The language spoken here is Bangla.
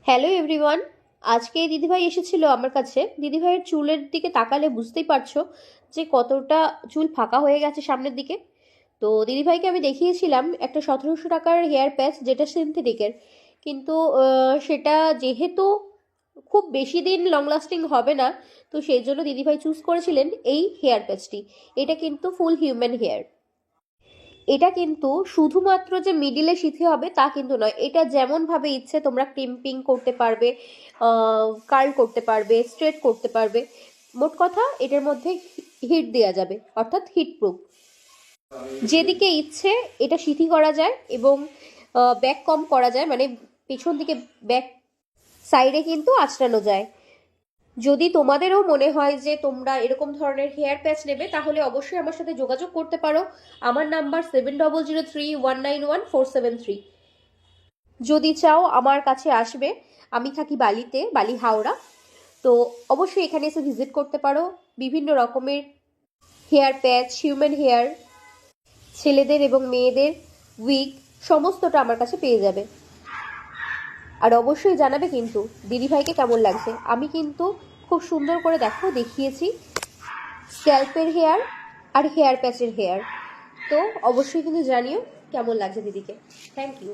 Hello everyone. আজকে দিদিভাই এসেছিল আমার কাছে। দিদিভাইয়ের চুলের দিকে তাকালে বুঝতেই পারছো যে কতটা চুল ফাঁকা হয়ে গেছে সামনের দিকে। তো দিদিভাইকে আমি দেখিয়েছিলাম একটা 1700 টাকার হেয়ার প্যাচ, যেটা সিনথেটিকের। কিন্তু সেটা যেহেতু খুব বেশি দিন লং লাস্টিং হবে না, তো সেই জন্য দিদিভাই চুজ করেছিলেন এই হেয়ার প্যাচটি। এটা কিন্তু ফুল হিউম্যান হেয়ার। এটা কিন্তু শুধুমাত্র যে মিডিলে সিথে হবে তা কিন্তু নয়, এটা যেমন ভাবে ইচ্ছে তোমরা ক্রিম্পিং করতে পারবে, কার্ল করতে পারবে, স্ট্রেট করতে পারবে। মোট কথা এটার মধ্যে হিট দেওয়া যাবে, অর্থাৎ হিট প্রুফ। যেদিকে ইচ্ছে এটা সিথি করা যায় এবং ব্যাক কম করা যায়, মানে পেছন দিকে ব্যাক সাইডে কিন্তু আঁচড়ানো যায়। যদি তোমাদেরও মনে হয় যে তোমরা এরকম ধরনের হেয়ার প্যাচ নেবে, তাহলে অবশ্যই আমার সাথে যোগাযোগ করতে পারো। আমার নাম্বার 7003191473। যদি চাও আমার কাছে আসবে, আমি থাকি বালিতে, বালি হাওড়া। তো অবশ্যই এখানে এসে ভিজিট করতে পারো। বিভিন্ন রকমের হেয়ার প্যাচ, হিউম্যান হেয়ার, ছেলেদের এবং মেয়েদের উইগ, সমস্তটা আমার কাছে পেয়ে যাবে। আর অবশ্যই জানাবে কিন্তু দিদিভাইকে কেমন লাগছে। আমি কিন্তু খুব সুন্দর করে দেখিয়েছি স্ক্যাল্পের হেয়ার আর হেয়ার প্যাচের হেয়ার। তো অবশ্যই কিন্তু জানিও কেমন লাগছে দিদিকে। Thank you.